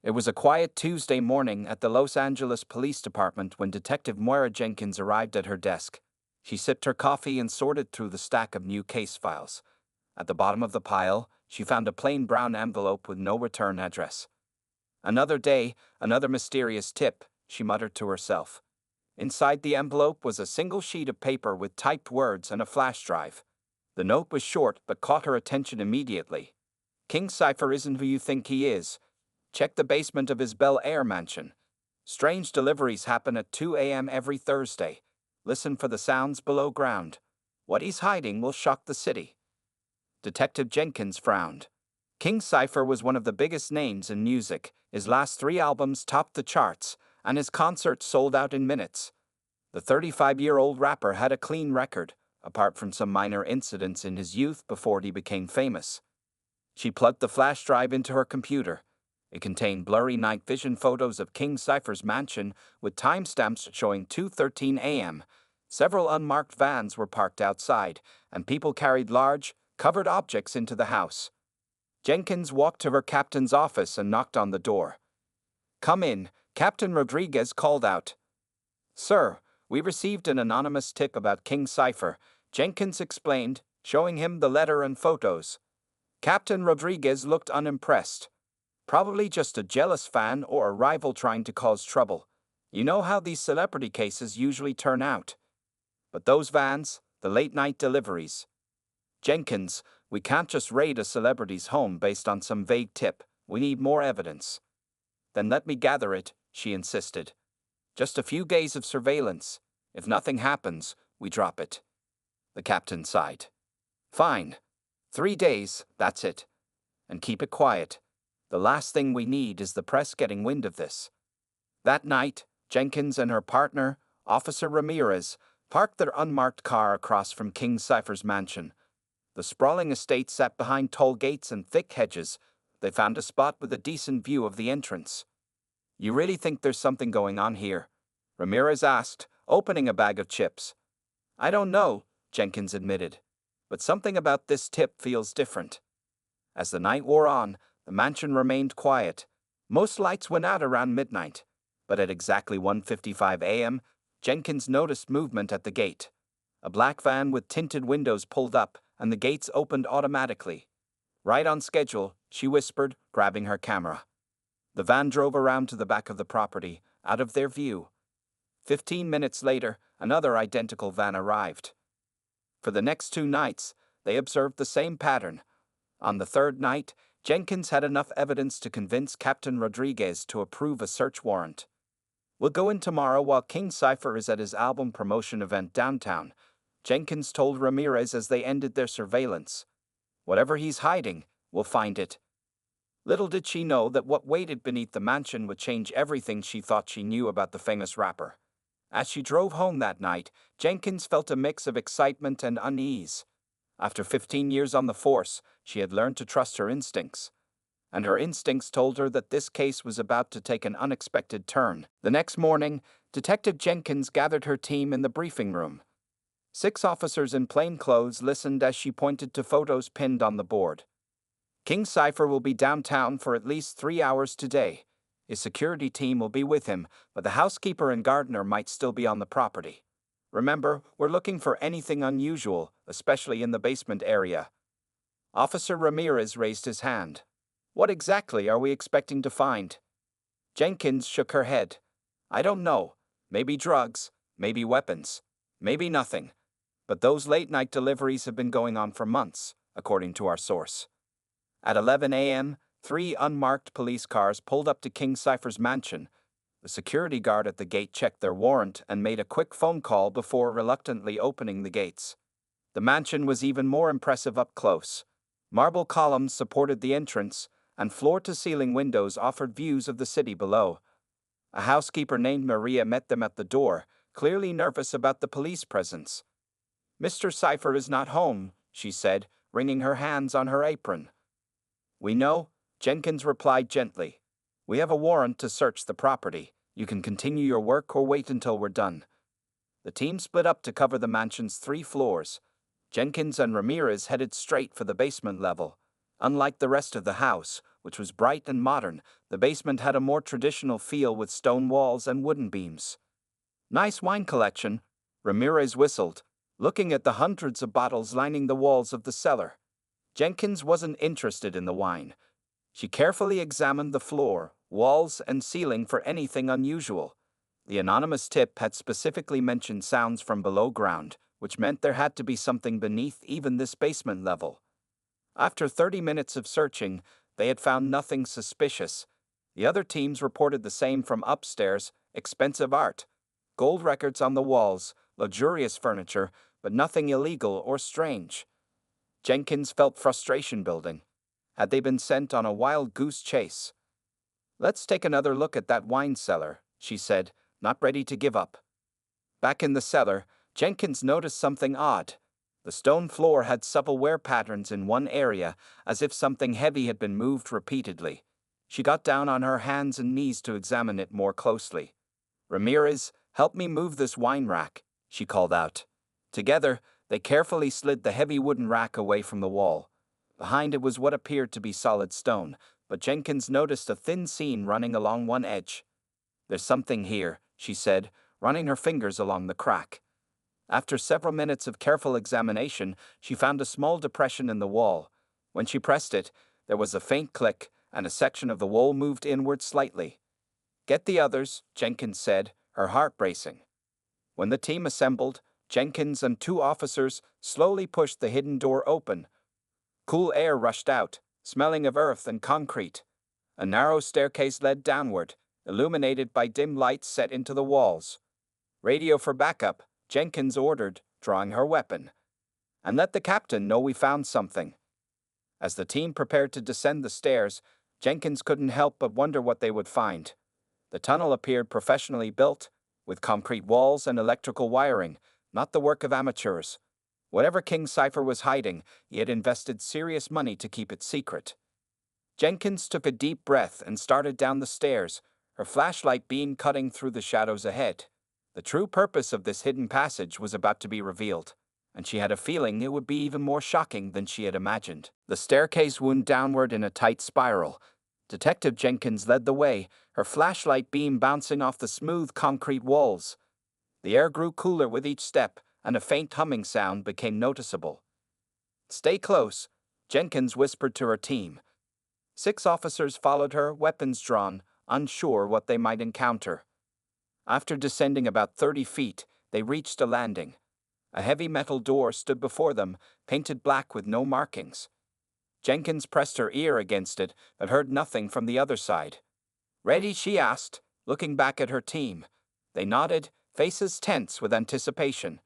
It was a quiet Tuesday morning at the Los Angeles Police Department when Detective Moira Jenkins arrived at her desk. She sipped her coffee and sorted through the stack of new case files. At the bottom of the pile, she found a plain brown envelope with no return address. Another day, another mysterious tip, she muttered to herself. Inside the envelope was a single sheet of paper with typed words and a flash drive. The note was short but caught her attention immediately. "King Cypher isn't who you think he is. Check the basement of his Bel Air mansion. Strange deliveries happen at 2 a.m. every Thursday. Listen for the sounds below ground. What he's hiding will shock the city." Detective Jenkins frowned. King Cypher was one of the biggest names in music. His last 3 albums topped the charts, and his concerts sold out in minutes. The 35-year-old rapper had a clean record, apart from some minor incidents in his youth before he became famous. She plugged the flash drive into her computer. It contained blurry night vision photos of King Cypher's mansion with timestamps showing 2:13 a.m. Several unmarked vans were parked outside, and people carried large, covered objects into the house. Jenkins walked to her captain's office and knocked on the door. "Come in," Captain Rodriguez called out. "Sir, we received an anonymous tip about King Cypher," Jenkins explained, showing him the letter and photos. Captain Rodriguez looked unimpressed. "Probably just a jealous fan or a rival trying to cause trouble. You know how these celebrity cases usually turn out. But those vans, the late-night deliveries. Jenkins, we can't just raid a celebrity's home based on some vague tip. We need more evidence." "Then let me gather it," she insisted. "Just a few days of surveillance. If nothing happens, we drop it." The captain sighed. "Fine. 3 days, that's it. And keep it quiet. The last thing we need is the press getting wind of this." That night, Jenkins and her partner, Officer Ramirez, parked their unmarked car across from King Cypher's mansion. The sprawling estate sat behind tall gates and thick hedges. They found a spot with a decent view of the entrance. "You really think there's something going on here?" Ramirez asked, opening a bag of chips. "I don't know," Jenkins admitted. "But something about this tip feels different." As the night wore on, the mansion remained quiet. Most lights went out around midnight, but at exactly 1:55 a.m., Jenkins noticed movement at the gate. A black van with tinted windows pulled up, and the gates opened automatically. "Right on schedule," she whispered, grabbing her camera. The van drove around to the back of the property, out of their view. 15 minutes later, another identical van arrived. For the next 2 nights, they observed the same pattern. On the 3rd night, Jenkins had enough evidence to convince Captain Rodriguez to approve a search warrant. "We'll go in tomorrow while King Cypher is at his album promotion event downtown," Jenkins told Ramirez as they ended their surveillance. "Whatever he's hiding, we'll find it." Little did she know that what waited beneath the mansion would change everything she thought she knew about the famous rapper. As she drove home that night, Jenkins felt a mix of excitement and unease. After 15 years on the force, she had learned to trust her instincts. And her instincts told her that this case was about to take an unexpected turn. The next morning, Detective Jenkins gathered her team in the briefing room. 6 officers in plain clothes listened as she pointed to photos pinned on the board. "King Cypher will be downtown for at least 3 hours today. His security team will be with him, but the housekeeper and gardener might still be on the property. Remember, we're looking for anything unusual, especially in the basement area." Officer Ramirez raised his hand. "What exactly are we expecting to find?" Jenkins shook her head. "I don't know. Maybe drugs, maybe weapons, maybe nothing. But those late-night deliveries have been going on for months, according to our source." At 11 a.m., 3 unmarked police cars pulled up to King Cypher's mansion. The security guard at the gate checked their warrant and made a quick phone call before reluctantly opening the gates. The mansion was even more impressive up close. Marble columns supported the entrance, and floor-to-ceiling windows offered views of the city below. A housekeeper named Maria met them at the door, clearly nervous about the police presence. "Mr. Cypher is not home," she said, wringing her hands on her apron. "We know," Jenkins replied gently. "We have a warrant to search the property. You can continue your work or wait until we're done." The team split up to cover the mansion's 3 floors. Jenkins and Ramirez headed straight for the basement level. Unlike the rest of the house, which was bright and modern. The basement had a more traditional feel with stone walls and wooden beams. "Nice wine collection," Ramirez whistled, looking at the hundreds of bottles lining the walls of the cellar. Jenkins wasn't interested in the wine. She carefully examined the floor, walls, and ceiling for anything unusual. The anonymous tip had specifically mentioned sounds from below ground, which meant there had to be something beneath even this basement level. After 30 minutes of searching, they had found nothing suspicious. The other teams reported the same from upstairs: expensive art, gold records on the walls, luxurious furniture, but nothing illegal or strange. Jenkins felt frustration building. Had they been sent on a wild goose chase? "Let's take another look at that wine cellar," she said, not ready to give up. Back in the cellar, Jenkins noticed something odd. The stone floor had subtle wear patterns in one area, as if something heavy had been moved repeatedly. She got down on her hands and knees to examine it more closely. "Ramirez, help me move this wine rack," she called out. Together, they carefully slid the heavy wooden rack away from the wall. Behind it was what appeared to be solid stone, but Jenkins noticed a thin seam running along one edge. "There's something here," she said, running her fingers along the crack. After several minutes of careful examination, she found a small depression in the wall. When she pressed it, there was a faint click, and a section of the wall moved inward slightly. "Get the others," Jenkins said, her heart racing. When the team assembled, Jenkins and 2 officers slowly pushed the hidden door open. Cool air rushed out, smelling of earth and concrete. A narrow staircase led downward, illuminated by dim lights set into the walls. "Radio for backup," Jenkins ordered, drawing her weapon. "And let the captain know we found something." As the team prepared to descend the stairs, Jenkins couldn't help but wonder what they would find. The tunnel appeared professionally built, with concrete walls and electrical wiring, not the work of amateurs. Whatever King Cypher was hiding, he had invested serious money to keep it secret. Jenkins took a deep breath and started down the stairs, her flashlight beam cutting through the shadows ahead. The true purpose of this hidden passage was about to be revealed, and she had a feeling it would be even more shocking than she had imagined. The staircase wound downward in a tight spiral. Detective Jenkins led the way, her flashlight beam bouncing off the smooth concrete walls. The air grew cooler with each step, and a faint humming sound became noticeable. "Stay close," Jenkins whispered to her team. 6 officers followed her, weapons drawn, unsure what they might encounter. After descending about 30 feet, they reached a landing. A heavy metal door stood before them, painted black with no markings. Jenkins pressed her ear against it, but heard nothing from the other side. "Ready?" she asked, looking back at her team. They nodded, faces tense with anticipation.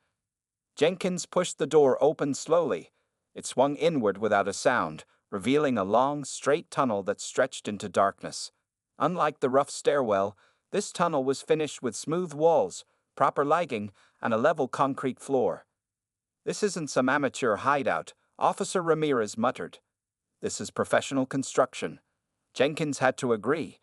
Jenkins pushed the door open slowly. It swung inward without a sound, revealing a long, straight tunnel that stretched into darkness. Unlike the rough stairwell, this tunnel was finished with smooth walls, proper lighting, and a level concrete floor. "This isn't some amateur hideout," Officer Ramirez muttered. "This is professional construction." Jenkins had to agree.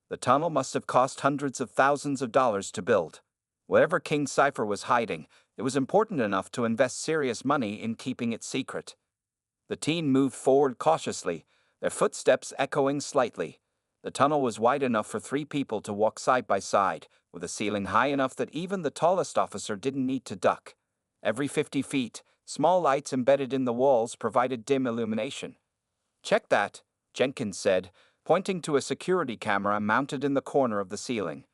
The tunnel must have cost hundreds of thousands of dollars to build. Whatever King Cypher was hiding, it was important enough to invest serious money in keeping it secret. The team moved forward cautiously, their footsteps echoing slightly. The tunnel was wide enough for 3 people to walk side by side, with a ceiling high enough that even the tallest officer didn't need to duck. Every 50 feet, small lights embedded in the walls provided dim illumination. "Check that," Jenkins said, pointing to a security camera mounted in the corner of the ceiling.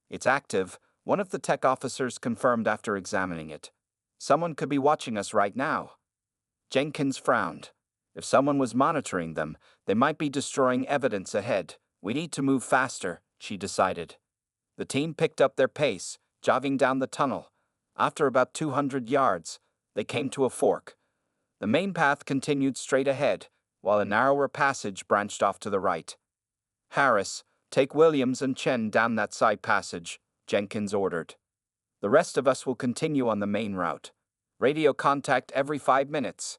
"It's active," one of the tech officers confirmed after examining it. "Someone could be watching us right now." Jenkins frowned. If someone was monitoring them, they might be destroying evidence ahead. "We need to move faster," she decided. The team picked up their pace, jogging down the tunnel. After about 200 yards, they came to a fork. The main path continued straight ahead, while a narrower passage branched off to the right. "Harris, take Williams and Chen down that side passage," Jenkins ordered. "The rest of us will continue on the main route. Radio contact every 5 minutes.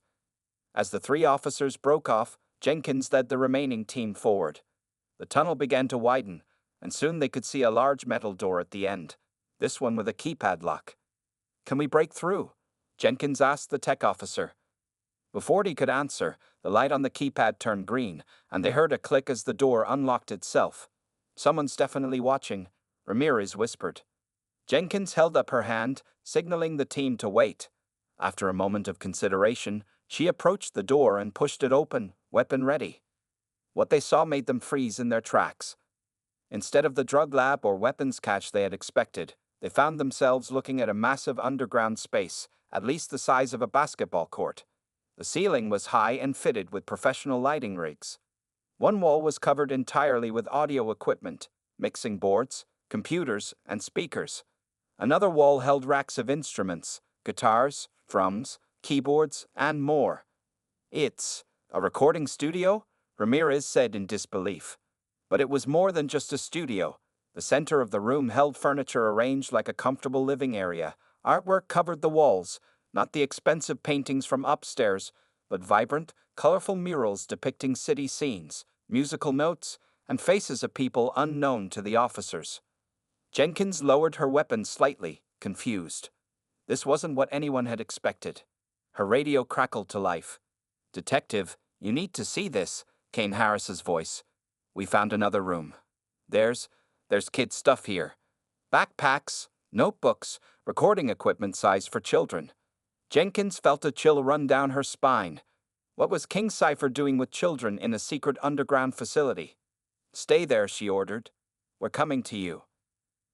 As the 3 officers broke off, Jenkins led the remaining team forward. The tunnel began to widen, and soon they could see a large metal door at the end, this one with a keypad lock. "Can we break through?" Jenkins asked the tech officer. Before he could answer, the light on the keypad turned green, and they heard a click as the door unlocked itself. "Someone's definitely watching," Ramirez whispered. Jenkins held up her hand, signaling the team to wait. After a moment of consideration, she approached the door and pushed it open, weapon ready. What they saw made them freeze in their tracks. Instead of the drug lab or weapons cache they had expected, they found themselves looking at a massive underground space, at least the size of a basketball court. The ceiling was high and fitted with professional lighting rigs. One wall was covered entirely with audio equipment, mixing boards, computers, and speakers. Another wall held racks of instruments, guitars, drums, keyboards, and more. "It's a recording studio?" Ramirez said in disbelief. But it was more than just a studio. The center of the room held furniture arranged like a comfortable living area. Artwork covered the walls, not the expensive paintings from upstairs, but vibrant, colorful murals depicting city scenes, musical notes, and faces of people unknown to the officers. Jenkins lowered her weapon slightly, confused. This wasn't what anyone had expected. Her radio crackled to life. "Detective, you need to see this," came Harris's voice. "We found another room. There's kid stuff here. Backpacks, notebooks, recording equipment sized for children." Jenkins felt a chill run down her spine. What was King Cypher doing with children in a secret underground facility? "Stay there," she ordered. "We're coming to you."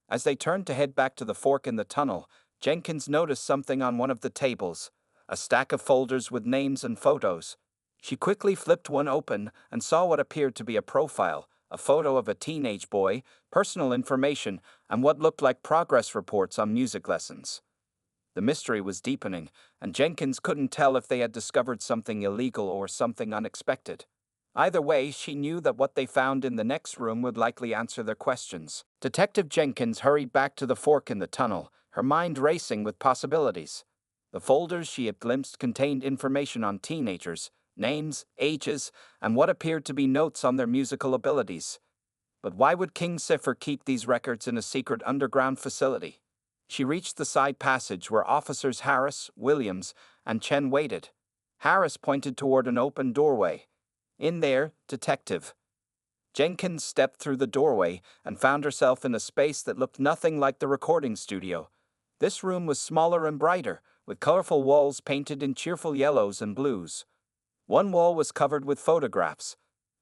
As they turned to head back to the fork in the tunnel, Jenkins noticed something on one of the tables, a stack of folders with names and photos. She quickly flipped one open and saw what appeared to be a profile, a photo of a teenage boy, personal information, and what looked like progress reports on music lessons. The mystery was deepening, and Jenkins couldn't tell if they had discovered something illegal or something unexpected. Either way, she knew that what they found in the next room would likely answer their questions. Detective Jenkins hurried back to the fork in the tunnel, her mind racing with possibilities. The folders she had glimpsed contained information on teenagers, names, ages, and what appeared to be notes on their musical abilities. But why would King Cypher keep these records in a secret underground facility? She reached the side passage where officers Harris, Williams, and Chen waited. Harris pointed toward an open doorway. "In there, detective." Jenkins stepped through the doorway and found herself in a space that looked nothing like the recording studio. This room was smaller and brighter, with colorful walls painted in cheerful yellows and blues. One wall was covered with photographs,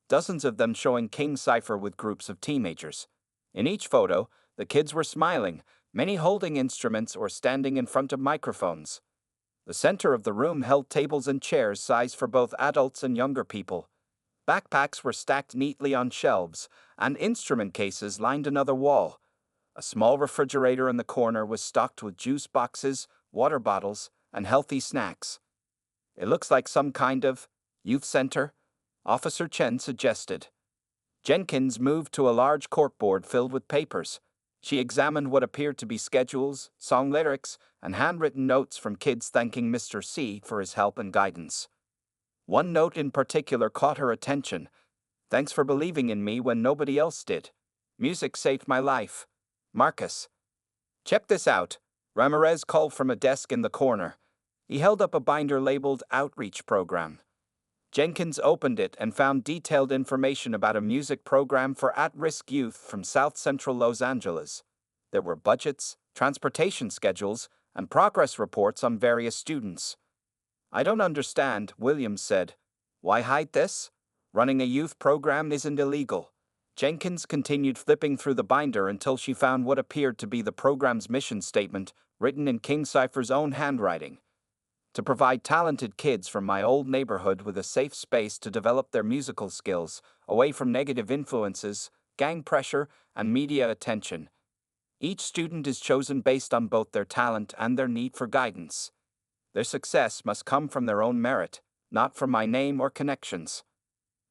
dozens of them showing King Cypher with groups of teenagers. In each photo, the kids were smiling, many holding instruments or standing in front of microphones. The center of the room held tables and chairs sized for both adults and younger people. Backpacks were stacked neatly on shelves, and instrument cases lined another wall. A small refrigerator in the corner was stocked with juice boxes, water bottles, and healthy snacks. "It looks like some kind of youth center," Officer Chen suggested. Jenkins moved to a large corkboard filled with papers. She examined what appeared to be schedules, song lyrics, and handwritten notes from kids thanking Mr. C for his help and guidance. One note in particular caught her attention. "Thanks for believing in me when nobody else did. Music saved my life. Marcus." "Check this out," Ramirez called from a desk in the corner. He held up a binder labeled Outreach Program. Jenkins opened it and found detailed information about a music program for at-risk youth from South Central Los Angeles. There were budgets, transportation schedules, and progress reports on various students. "I don't understand," Williams said. "Why hide this? Running a youth program isn't illegal." Jenkins continued flipping through the binder until she found what appeared to be the program's mission statement, written in King Cypher's own handwriting. "To provide talented kids from my old neighborhood with a safe space to develop their musical skills, away from negative influences, gang pressure, and media attention. Each student is chosen based on both their talent and their need for guidance. Their success must come from their own merit, not from my name or connections."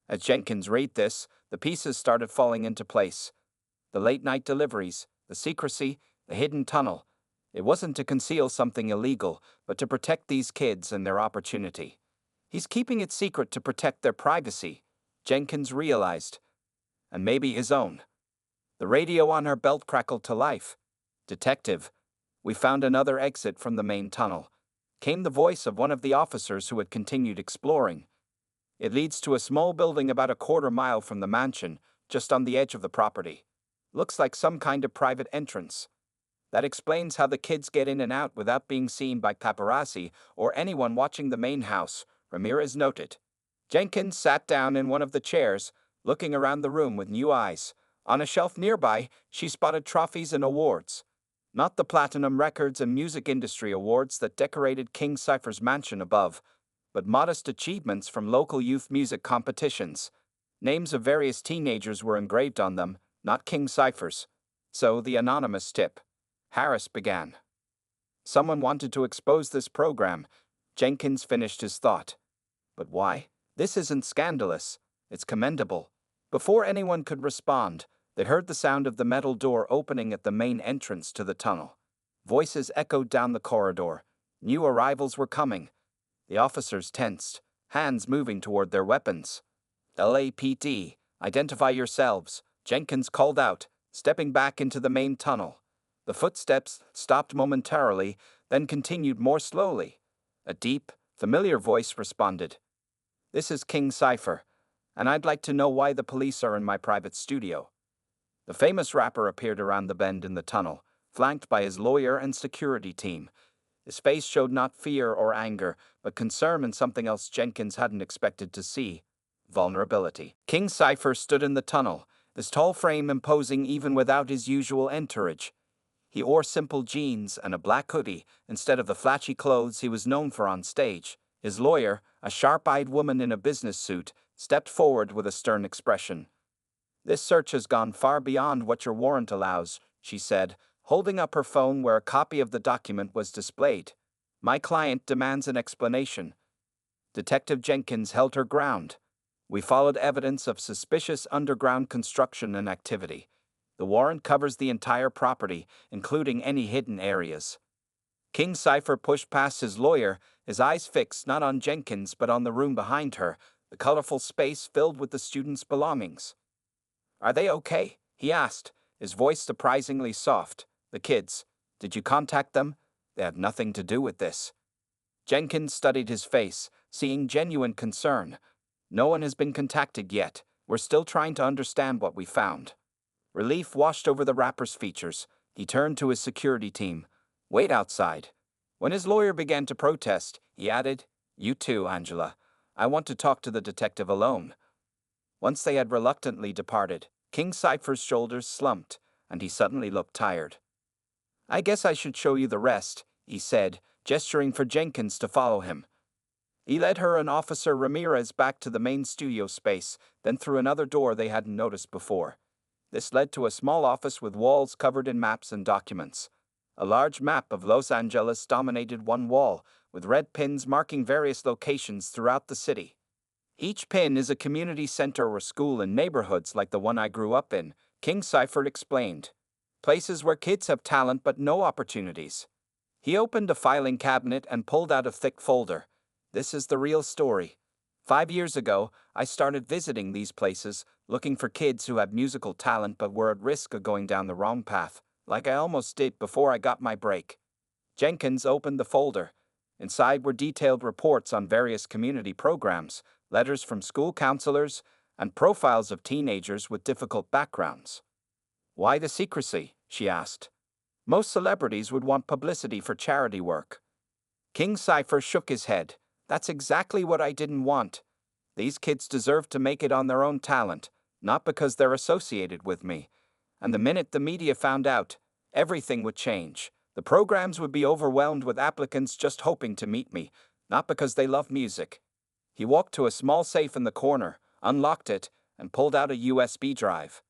As Jenkins read this, the pieces started falling into place. The late-night deliveries, the secrecy, the hidden tunnel. It wasn't to conceal something illegal, but to protect these kids and their opportunity. He's keeping it secret to protect their privacy, Jenkins realized. And maybe his own. The radio on her belt crackled to life. "Detective, we found another exit from the main tunnel. came the voice of one of the officers who had continued exploring. It leads to a small building about a quarter mile from the mansion, just on the edge of the property. Looks like some kind of private entrance. That explains how the kids get in and out without being seen by paparazzi or anyone watching the main house, Ramirez noted. Jenkins sat down in one of the chairs, looking around the room with new eyes. On a shelf nearby, she spotted trophies and awards. Not the platinum records and music industry awards that decorated King Cypher's mansion above, but modest achievements from local youth music competitions. Names of various teenagers were engraved on them, not King Cypher's. So the anonymous tip. Harris began. Someone wanted to expose this program. Jenkins finished his thought. But why? This isn't scandalous. It's commendable. Before anyone could respond, they heard the sound of the metal door opening at the main entrance to the tunnel. Voices echoed down the corridor. New arrivals were coming. The officers tensed, hands moving toward their weapons. LAPD, identify yourselves, Jenkins called out, stepping back into the main tunnel. The footsteps stopped momentarily, then continued more slowly. A deep, familiar voice responded. This is King Cypher, and I'd like to know why the police are in my private studio. The famous rapper appeared around the bend in the tunnel, flanked by his lawyer and security team. His face showed not fear or anger, but concern and something else Jenkins hadn't expected to see. Vulnerability. King Cypher stood in the tunnel, his tall frame imposing even without his usual entourage. He wore simple jeans and a black hoodie instead of the flashy clothes he was known for on stage. His lawyer, a sharp-eyed woman in a business suit, stepped forward with a stern expression. This search has gone far beyond what your warrant allows, she said, holding up her phone where a copy of the document was displayed. My client demands an explanation. Detective Jenkins held her ground. We followed evidence of suspicious underground construction and activity. The warrant covers the entire property, including any hidden areas. King Cypher pushed past his lawyer, his eyes fixed not on Jenkins but on the room behind her, the colorful space filled with the students' belongings. Are they okay? He asked, his voice surprisingly soft. The kids. Did you contact them? They have nothing to do with this. Jenkins studied his face, seeing genuine concern. No one has been contacted yet. We're still trying to understand what we found. Relief washed over the rapper's features. He turned to his security team. Wait outside. When his lawyer began to protest, he added, You too, Angela. I want to talk to the detective alone. Once they had reluctantly departed, King Cypher's shoulders slumped, and he suddenly looked tired. I guess I should show you the rest, he said, gesturing for Jenkins to follow him. He led her and Officer Ramirez back to the main studio space, then through another door they hadn't noticed before. This led to a small office with walls covered in maps and documents. A large map of Los Angeles dominated one wall, with red pins marking various locations throughout the city. Each pin is a community center or school in neighborhoods like the one I grew up in, King Cypher explained. Places where kids have talent but no opportunities. He opened a filing cabinet and pulled out a thick folder. This is the real story. 5 years ago, I started visiting these places, looking for kids who had musical talent but were at risk of going down the wrong path, like I almost did before I got my break. Jenkins opened the folder. Inside were detailed reports on various community programs, letters from school counselors, and profiles of teenagers with difficult backgrounds. Why the secrecy? She asked. Most celebrities would want publicity for charity work. King Cypher shook his head. That's exactly what I didn't want. These kids deserve to make it on their own talent, not because they're associated with me. And the minute the media found out, everything would change. The programs would be overwhelmed with applicants just hoping to meet me, not because they love music. He walked to a small safe in the corner, unlocked it, and pulled out a USB drive.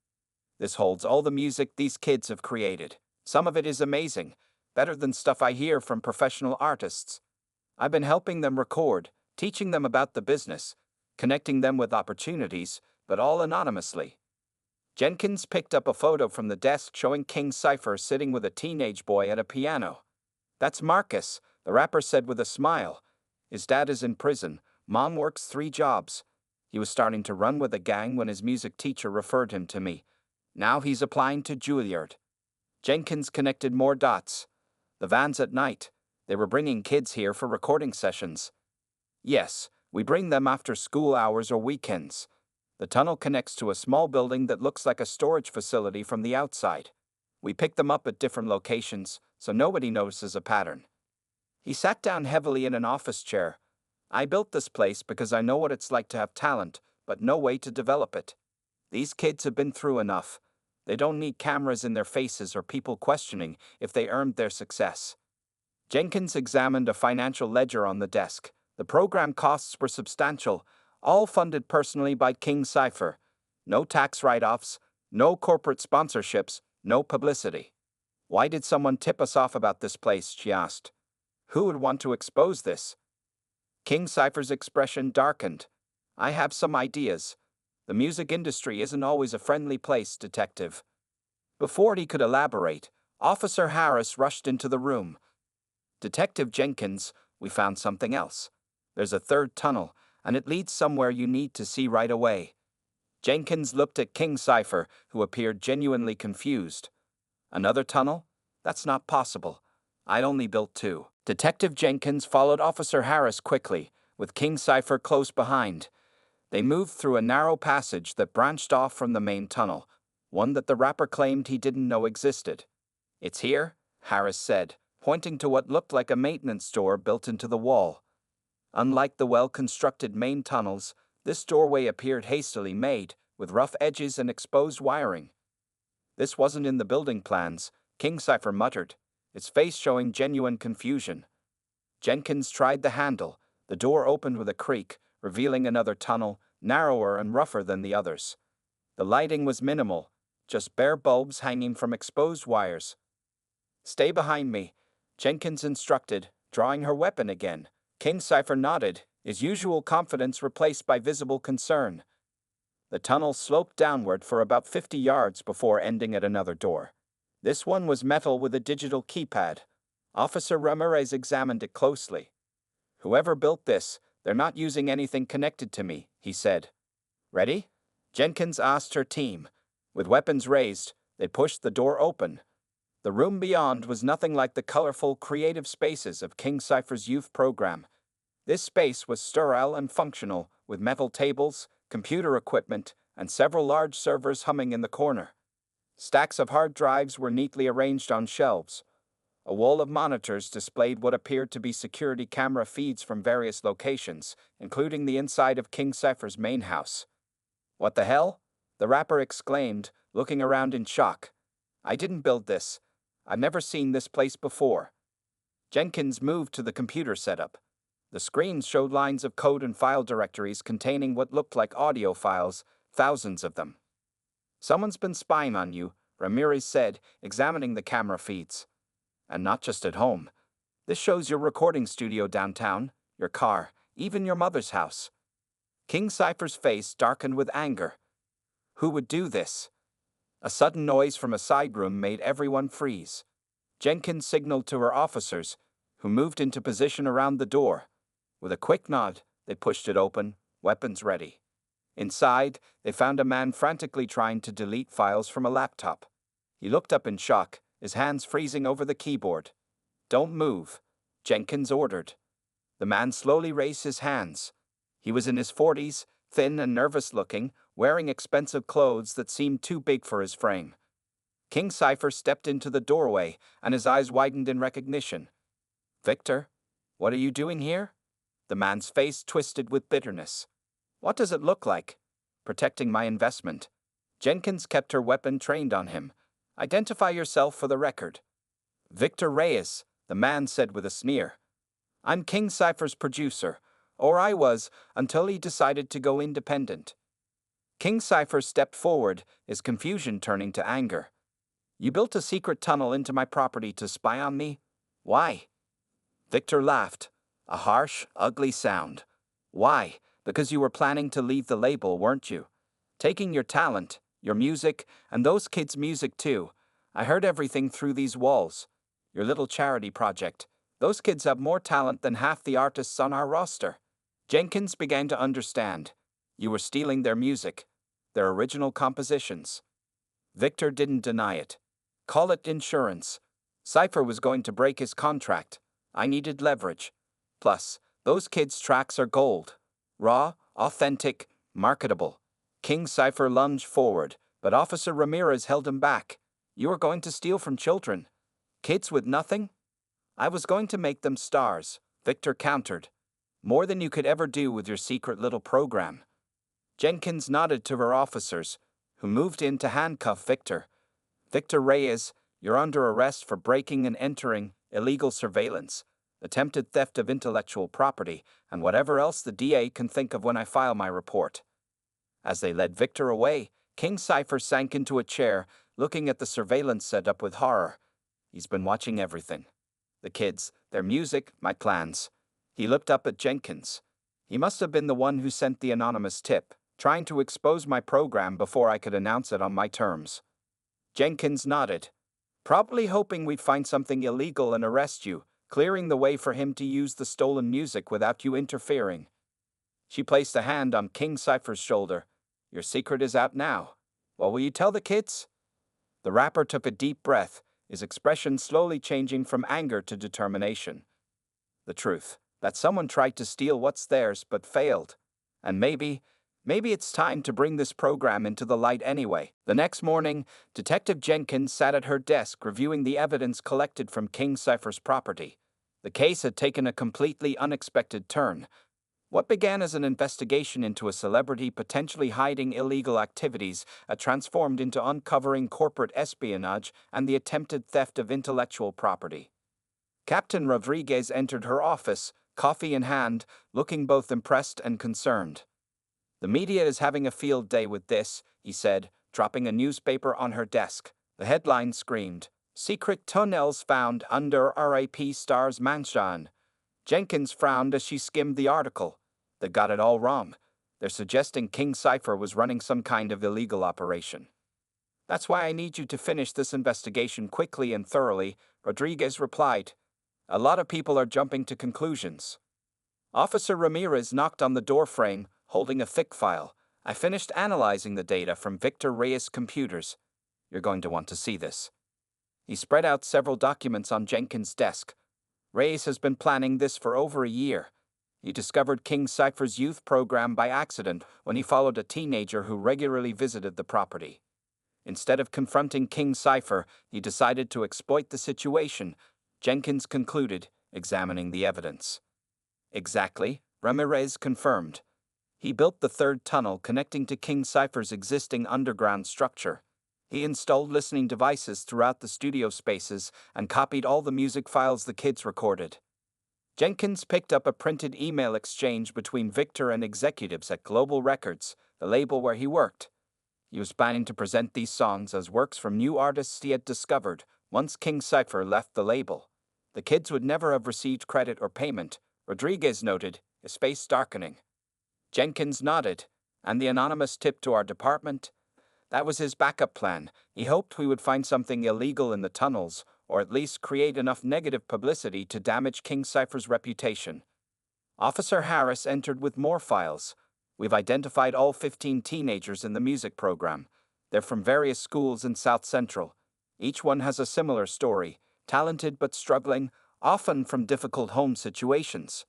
This holds all the music these kids have created. Some of it is amazing, better than stuff I hear from professional artists. I've been helping them record, teaching them about the business, connecting them with opportunities, but all anonymously. Jenkins picked up a photo from the desk showing King Cypher sitting with a teenage boy at a piano. That's Marcus, the rapper said with a smile. His dad is in prison, mom works 3 jobs. He was starting to run with a gang when his music teacher referred him to me. Now he's applying to Juilliard. Jenkins connected more dots. The vans at night. They were bringing kids here for recording sessions. Yes, we bring them after school hours or weekends. The tunnel connects to a small building that looks like a storage facility from the outside. We pick them up at different locations, so nobody notices a pattern. He sat down heavily in an office chair. I built this place because I know what it's like to have talent, but no way to develop it. These kids have been through enough. They don't need cameras in their faces or people questioning if they earned their success. Jenkins examined a financial ledger on the desk. The program costs were substantial, all funded personally by King Cypher. No tax write-offs, no corporate sponsorships, no publicity. Why did someone tip us off about this place, she asked. Who would want to expose this? King Cypher's expression darkened. I have some ideas. The music industry isn't always a friendly place, detective. Before he could elaborate, Officer Harris rushed into the room. Detective Jenkins, we found something else. There's a third tunnel, and it leads somewhere you need to see right away. Jenkins looked at King Cypher, who appeared genuinely confused. Another tunnel? That's not possible. I'd only built 2. Detective Jenkins followed Officer Harris quickly, with King Cypher close behind. They moved through a narrow passage that branched off from the main tunnel, one that the rapper claimed he didn't know existed. It's here, Harris said, pointing to what looked like a maintenance door built into the wall. Unlike the well-constructed main tunnels, this doorway appeared hastily made, with rough edges and exposed wiring. This wasn't in the building plans, King Cypher muttered, its face showing genuine confusion. Jenkins tried the handle. The door opened with a creak, revealing another tunnel, narrower and rougher than the others. The lighting was minimal, just bare bulbs hanging from exposed wires. Stay behind me, Jenkins instructed, drawing her weapon again. King Cypher nodded, his usual confidence replaced by visible concern. The tunnel sloped downward for about 50 yards before ending at another door. This one was metal with a digital keypad. Officer Ramirez examined it closely. Whoever built this, they're not using anything connected to me, he said. Ready? Jenkins asked her team. With weapons raised, they pushed the door open. The room beyond was nothing like the colorful, creative spaces of King Cypher's youth program. This space was sterile and functional, with metal tables, computer equipment, and several large servers humming in the corner. Stacks of hard drives were neatly arranged on shelves. A wall of monitors displayed what appeared to be security camera feeds from various locations, including the inside of King Cypher's main house. What the hell? The rapper exclaimed, looking around in shock. I didn't build this. I've never seen this place before. Jenkins moved to the computer setup. The screens showed lines of code and file directories containing what looked like audio files, thousands of them. Someone's been spying on you, Ramirez said, examining the camera feeds. And not just at home. This shows your recording studio downtown, your car, even your mother's house. King Cypher's face darkened with anger. Who would do this? A sudden noise from a side room made everyone freeze. Jenkins signaled to her officers, who moved into position around the door. With a quick nod, they pushed it open, weapons ready. Inside, they found a man frantically trying to delete files from a laptop. He looked up in shock, his hands freezing over the keyboard. Don't move, Jenkins ordered. The man slowly raised his hands. He was in his 40s, thin and nervous-looking, wearing expensive clothes that seemed too big for his frame. King Cypher stepped into the doorway, and his eyes widened in recognition. Victor, what are you doing here? The man's face twisted with bitterness. What does it look like? Protecting my investment. Jenkins kept her weapon trained on him. Identify yourself for the record. Victor Reyes, the man said with a sneer. I'm King Cypher's producer, or I was, until he decided to go independent. King Cypher stepped forward, his confusion turning to anger. You built a secret tunnel into my property to spy on me? Why? Victor laughed, a harsh, ugly sound. Why? Because you were planning to leave the label, weren't you? Taking your talent, your music, and those kids' music too. I heard everything through these walls. Your little charity project. Those kids have more talent than half the artists on our roster. Jenkins began to understand. You were stealing their music, their original compositions. Victor didn't deny it. Call it insurance. Cypher was going to break his contract. I needed leverage. Plus, those kids' tracks are gold. Raw, authentic, marketable. King Cypher lunged forward, but Officer Ramirez held him back. You are going to steal from children. Kids with nothing? I was going to make them stars, Victor countered. More than you could ever do with your secret little program. Jenkins nodded to her officers, who moved in to handcuff Victor. Victor Reyes, you're under arrest for breaking and entering, illegal surveillance, attempted theft of intellectual property, and whatever else the DA can think of when I file my report. As they led Victor away, King Cypher sank into a chair, looking at the surveillance setup with horror. He's been watching everything. The kids, their music, my plans. He looked up at Jenkins. He must have been the one who sent the anonymous tip, trying to expose my program before I could announce it on my terms. Jenkins nodded, probably hoping we'd find something illegal and arrest you, clearing the way for him to use the stolen music without you interfering. She placed a hand on King Cypher's shoulder. Your secret is out now. What will you tell the kids? The rapper took a deep breath, his expression slowly changing from anger to determination. The truth, that someone tried to steal what's theirs but failed. And maybe it's time to bring this program into the light anyway. The next morning, Detective Jenkins sat at her desk reviewing the evidence collected from King Cypher's property. The case had taken a completely unexpected turn. What began as an investigation into a celebrity potentially hiding illegal activities had transformed into uncovering corporate espionage and the attempted theft of intellectual property. Captain Rodriguez entered her office, coffee in hand, looking both impressed and concerned. The media is having a field day with this, he said, dropping a newspaper on her desk. The headline screamed, Secret Tunnels Found Under RAP Star's Mansion. Jenkins frowned as she skimmed the article. They got it all wrong. They're suggesting King Cypher was running some kind of illegal operation. That's why I need you to finish this investigation quickly and thoroughly, Rodriguez replied. A lot of people are jumping to conclusions. Officer Ramirez knocked on the doorframe, holding a thick file. I finished analyzing the data from Victor Reyes' computers. You're going to want to see this. He spread out several documents on Jenkins' desk. Reyes has been planning this for over a year. He discovered King Cypher's youth program by accident when he followed a teenager who regularly visited the property. Instead of confronting King Cypher, he decided to exploit the situation, Jenkins concluded, examining the evidence. Exactly, Ramirez confirmed. He built the third tunnel connecting to King Cypher's existing underground structure. He installed listening devices throughout the studio spaces and copied all the music files the kids recorded. Jenkins picked up a printed email exchange between Victor and executives at Global Records, the label where he worked. He was planning to present these songs as works from new artists he had discovered once King Cypher left the label. The kids would never have received credit or payment, Rodriguez noted, his face darkening. Jenkins nodded, and the anonymous tip to our department? That was his backup plan. He hoped we would find something illegal in the tunnels, or at least create enough negative publicity to damage King Cypher's reputation. Officer Harris entered with more files. We've identified all 15 teenagers in the music program. They're from various schools in South Central. Each one has a similar story, talented but struggling, often from difficult home situations.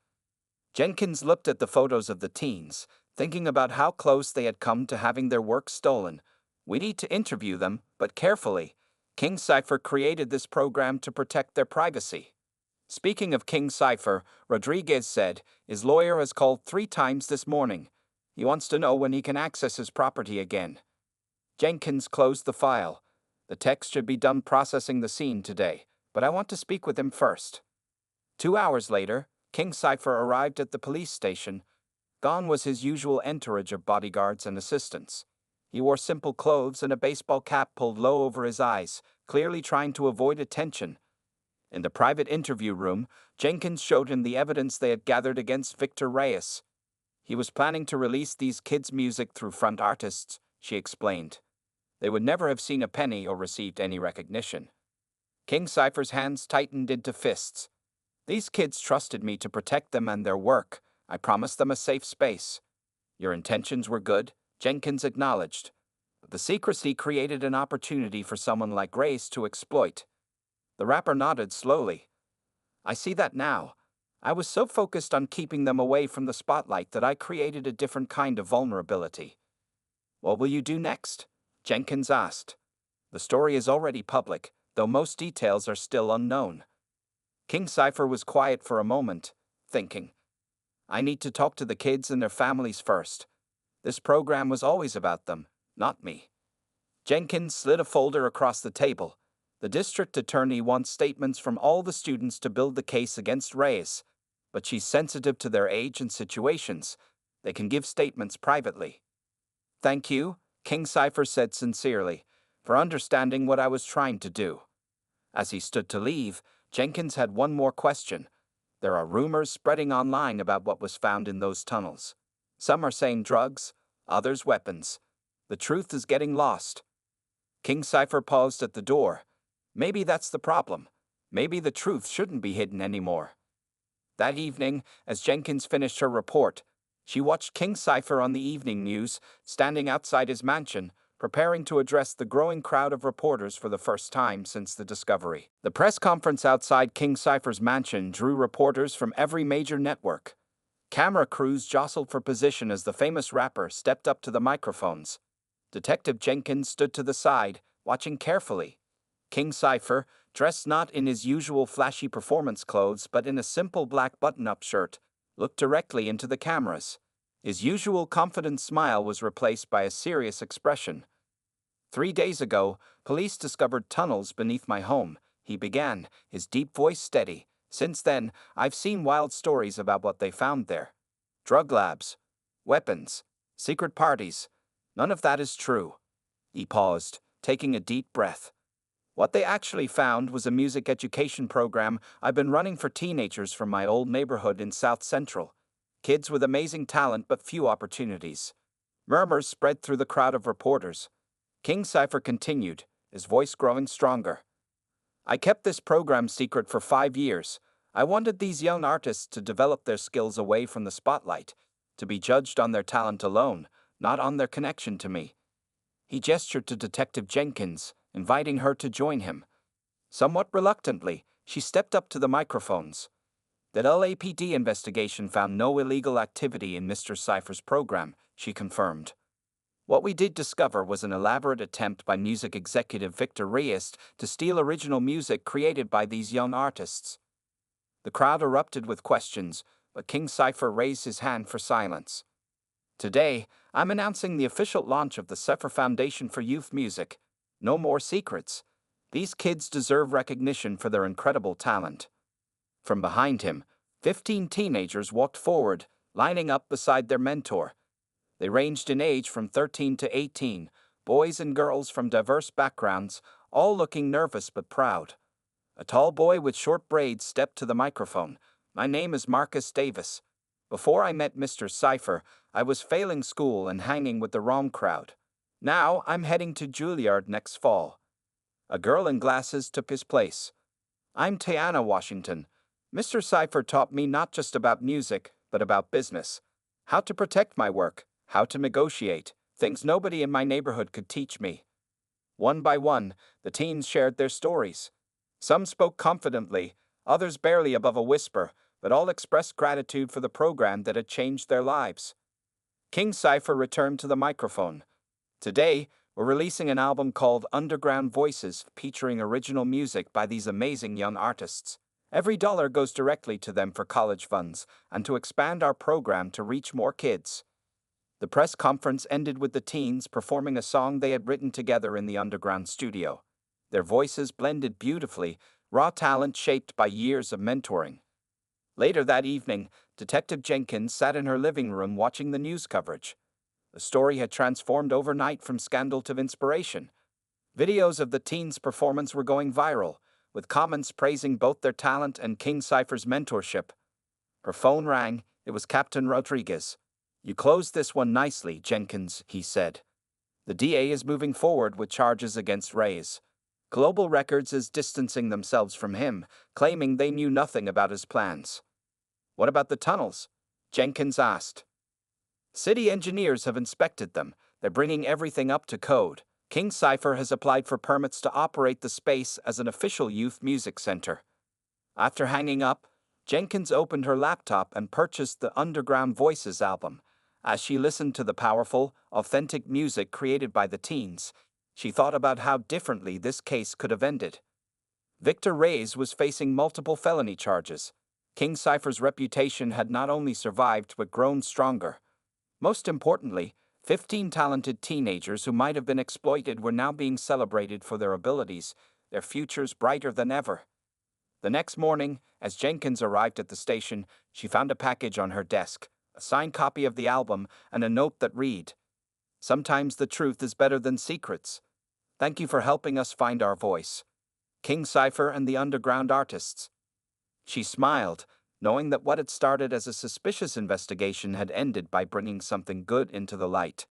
Jenkins looked at the photos of the teens, thinking about how close they had come to having their work stolen. We need to interview them, but carefully. King Cypher created this program to protect their privacy. Speaking of King Cypher, Rodriguez said, his lawyer has called 3 times this morning. He wants to know when he can access his property again. Jenkins closed the file. The text should be done processing the scene today, but I want to speak with him first. 2 hours later, King Cypher arrived at the police station. Gone was his usual entourage of bodyguards and assistants. He wore simple clothes and a baseball cap pulled low over his eyes, clearly trying to avoid attention. In the private interview room, Jenkins showed him the evidence they had gathered against Victor Reyes. He was planning to release these kids' music through front artists, she explained. They would never have seen a penny or received any recognition. King Cypher's hands tightened into fists. These kids trusted me to protect them and their work. I promised them a safe space. Your intentions were good, Jenkins acknowledged. But the secrecy created an opportunity for someone like Grace to exploit. The rapper nodded slowly. I see that now. I was so focused on keeping them away from the spotlight that I created a different kind of vulnerability. What will you do next? Jenkins asked. The story is already public, though most details are still unknown. King Cypher was quiet for a moment, thinking. I need to talk to the kids and their families first. This program was always about them, not me. Jenkins slid a folder across the table. The district attorney wants statements from all the students to build the case against Reyes, but she's sensitive to their age and situations. They can give statements privately. Thank you, King Cypher said sincerely, for understanding what I was trying to do. As he stood to leave, Jenkins had one more question. There are rumors spreading online about what was found in those tunnels. Some are saying drugs, others weapons. The truth is getting lost. King Cypher paused at the door. Maybe that's the problem. Maybe the truth shouldn't be hidden anymore. That evening, as Jenkins finished her report, she watched King Cypher on the evening news, standing outside his mansion, preparing to address the growing crowd of reporters for the first time since the discovery. The press conference outside King Cypher's mansion drew reporters from every major network. Camera crews jostled for position as the famous rapper stepped up to the microphones. Detective Jenkins stood to the side, watching carefully. King Cypher, dressed not in his usual flashy performance clothes but in a simple black button-up shirt, looked directly into the cameras. His usual confident smile was replaced by a serious expression. 3 days ago, police discovered tunnels beneath my home, he began, his deep voice steady. Since then, I've seen wild stories about what they found there. Drug labs, weapons, secret parties. None of that is true. He paused, taking a deep breath. What they actually found was a music education program I've been running for teenagers from my old neighborhood in South Central. Kids with amazing talent but few opportunities. Murmurs spread through the crowd of reporters. King Cypher continued, his voice growing stronger. I kept this program secret for 5 years. I wanted these young artists to develop their skills away from the spotlight, to be judged on their talent alone, not on their connection to me. He gestured to Detective Jenkins, inviting her to join him. Somewhat reluctantly, she stepped up to the microphones. The LAPD investigation found no illegal activity in Mr. Cypher's program, she confirmed. What we did discover was an elaborate attempt by music executive Victor Reyes to steal original music created by these young artists. The crowd erupted with questions, but King Cypher raised his hand for silence. Today, I'm announcing the official launch of the Cypher Foundation for Youth Music. No more secrets. These kids deserve recognition for their incredible talent. From behind him, 15 teenagers walked forward, lining up beside their mentor. They ranged in age from 13 to 18, boys and girls from diverse backgrounds, all looking nervous but proud. A tall boy with short braids stepped to the microphone. My name is Marcus Davis. Before I met Mr. Cypher, I was failing school and hanging with the wrong crowd. Now I'm heading to Juilliard next fall. A girl in glasses took his place. I'm Tiana Washington. Mr. Cypher taught me not just about music, but about business. How to protect my work, how to negotiate, things nobody in my neighborhood could teach me. One by one, the teens shared their stories. Some spoke confidently, others barely above a whisper, but all expressed gratitude for the program that had changed their lives. King Cypher returned to the microphone. Today, we're releasing an album called Underground Voices, featuring original music by these amazing young artists. Every dollar goes directly to them for college funds, and to expand our program to reach more kids. The press conference ended with the teens performing a song they had written together in the underground studio. Their voices blended beautifully, raw talent shaped by years of mentoring. Later that evening, Detective Jenkins sat in her living room watching the news coverage. The story had transformed overnight from scandal to inspiration. Videos of the teens' performance were going viral, with comments praising both their talent and King Cypher's mentorship. Her phone rang. It was Captain Rodriguez. You closed this one nicely, Jenkins, he said. The DA is moving forward with charges against Reyes. Global Records is distancing themselves from him, claiming they knew nothing about his plans. What about the tunnels? Jenkins asked. City engineers have inspected them. They're bringing everything up to code. King Cypher has applied for permits to operate the space as an official youth music center. After hanging up, Jenkins opened her laptop and purchased the Underground Voices album. As she listened to the powerful, authentic music created by the teens, she thought about how differently this case could have ended. Victor Reyes was facing multiple felony charges. King Cypher's reputation had not only survived but grown stronger. Most importantly, 15 talented teenagers who might have been exploited were now being celebrated for their abilities, their futures brighter than ever. The next morning, as Jenkins arrived at the station, she found a package on her desk, a signed copy of the album, and a note that read, "Sometimes the truth is better than secrets. Thank you for helping us find our voice. King Cypher and the Underground Artists." She smiled, knowing that what had started as a suspicious investigation had ended by bringing something good into the light.